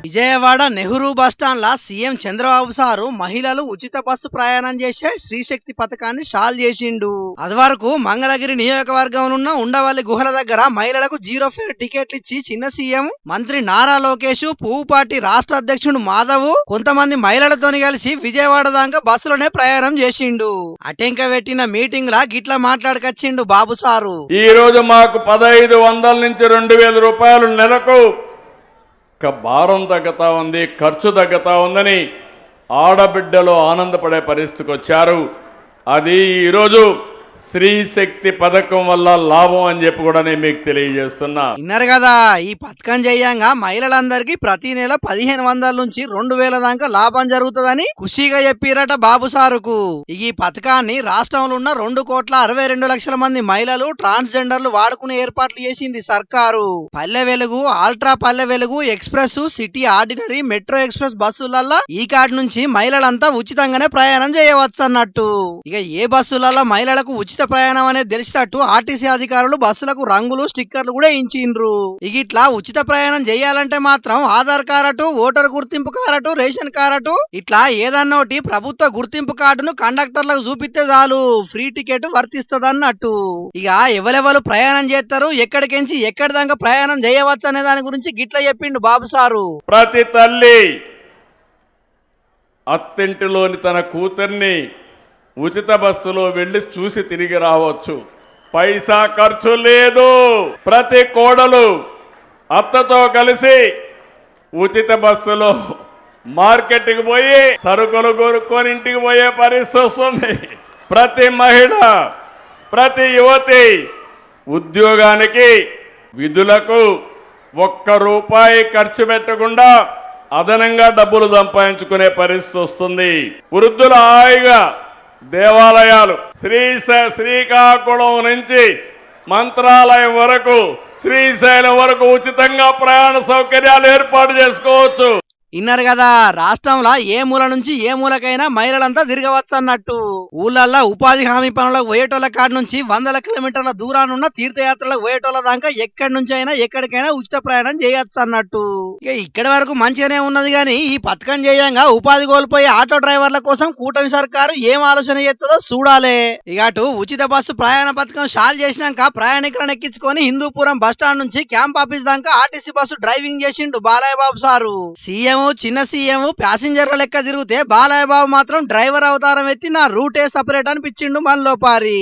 Vijayawada Nehru bus stand లా CM Chandrababu sir మహిళలు ఉచిత bus ప్రయాణం చేసే శ్రీశక్తి పథకాన్ని షాల్ చేసిండు. అది వరకు మంగళగిరి నియోజకవర్గంలో ఉండవల్లి గుహల దగ్గర మహిళలకు జీరో ఫేర్ టికెట్లు ఇచ్చి చిన్న సీఎం మంత్రి నారా లోకేష్, పువ్వు పార్టీ రాష్ట్ర అధ్యక్షుడు మాధవ్ కొంతమంది మహిళలతోని కలిసి విజయవాడ దాకా బస్సులోనే ప్రయాణం చేసిండు. అటెంక పెట్టిన మీటింగ్ లా గిట్లా మాట్లాడకొచ్చిండు బాబు సారు. ఈ రోజు మాకు 1500 నుంచి 2000 రూపాయలు నెలకు భారం తగ్గుతా ఉంది, ఖర్చు తగ్గుతా ఉందని ఆడబిడ్డలు ఆనందపడే పరిస్థితికి వచ్చారు. అది ఈరోజు శ్రీశక్తి పథకం వల్ల లాభం అని చెప్పి కూడా నేను మీకు తెలియజేస్తున్నా. విన్నారు కదా, ఈ పథకం చేయంగా మహిళలందరికీ ప్రతి నెల 1500 నుంచి 2000 దాకా లాభం జరుగుతుందని ఖుషిగా చెప్పిరట బాబు సారుకు. ఈ పథకాన్ని రాష్ట్రంలో ఉన్న 2,62,00,000 మంది మహిళలు, ట్రాన్స్జెండర్లు వాడుకునే ఏర్పాట్లు చేసింది సర్కారు. పల్లె వెలుగు, ఆల్ట్రా పల్లె వెలుగు, express, city ordinary, metro express బస్సులల్లా ఈ కార్డు నుంచి మహిళలంతా ఉచితంగానే ప్రయాణం చేయవచ్చు అన్నట్టు. ఇక ఏ బస్సులలో మహిళలకు ఉచిత ప్రయాణం అనేది తెలిసేటట్టు ఆర్టీసీ అధికారులు బస్సులకు రంగులు, స్టిక్కర్లు కూడా ఇచ్చిండ్రు. ఇట్లా ఉచిత ప్రయాణం చేయాలంటే మాత్రం ఆధార్ కార్డు, ఓటర్ గుర్తింపు కార్డు, రేషన్ కార్డు ఇట్లా ఏదన్నోటి ప్రభుత్వ గుర్తింపు కార్డును కండక్టర్లకు చూపిస్తే చాలు ఫ్రీ టికెట్ వర్తిస్తుంది అన్నట్టు. ఇక ఎవరెవరు ప్రయాణం చేస్తారు, ఎక్కడికించి ఎక్కడి దాకా ప్రయాణం చేయవచ్చు అనే దాని గురించి గిట్లా చెప్పిండు బాబు సారు. ప్రతి తల్లి అత్తింటిలోని తన కూతుర్ని ఉచిత బస్సులో వెళ్లి చూసి తిరిగి రావచ్చు. పైసా ఖర్చు లేదు. ప్రతి కోడలు అత్తతో కలిసి ఉచిత బస్సులో మార్కెట్కి పోయి సరుకులు కొనుక్కొని ఇంటికి పోయే పరిస్థితి వస్తుంది. ప్రతి మహిళ, ప్రతి యువతి ఉద్యోగానికి, విధులకు ₹1 ఖర్చు పెట్టకుండా అదనంగా డబ్బులు సంపాదించుకునే పరిస్థితి వస్తుంది. వృద్ధులు హాయిగా దేవాలయాలు శ్రీకాకుళం నుంచి మంత్రాలయం వరకు, శ్రీశైలం వరకు ఉచితంగా ప్రయాణ సౌకర్యాలు ఏర్పాటు చేసుకోవచ్చు. విన్నారు కదా, రాష్ట్రంలో ఏ మూల నుంచి ఏ మూలకైనా మహిళలంతా తిరగవచ్చు అన్నట్టు. ఊళ్ళల్లో ఉపాధి హామీ పనులకు పోయేటోళ్ల కాడ నుంచి 100 కిలోమీటర్ల దూరానున్న తీర్థయాత్రలకు పోయేటోళ్ల దాకా ఎక్కడి నుంచి అయినా ఎక్కడికైనా ఉచిత ప్రయాణం చేయొచ్చు అన్నట్టు. ఇక ఇక్కడి వరకు మంచిగానే ఉన్నది కానీ ఈ పథకం చేయంగా ఉపాధి కోల్పోయే ఆటో డ్రైవర్ల కోసం కూటమి సర్కారు ఏం ఆలోచన చేస్తుందో చూడాలి. ఇక అటు ఉచిత బస్సు ప్రయాణ పథకం షాల్ చేసినాక ప్రయాణికులను ఎక్కించుకొని హిందూపురం బస్టాండ్ నుంచి క్యాంప్ ఆఫీస్ దాకా ఆర్టీసీ బస్సు డ్రైవింగ్ చేసిండు బాలయ్య బాబు సారు. సీఎం, చిన్న సీఎం ప్యాసింజర్ల లెక్క తిరిగితే బాలయ్య బాబు మాత్రం డ్రైవర్ అవతారం ఎత్తి నా రూటే సపరేట్ అనిపించిండు మనలో పారి.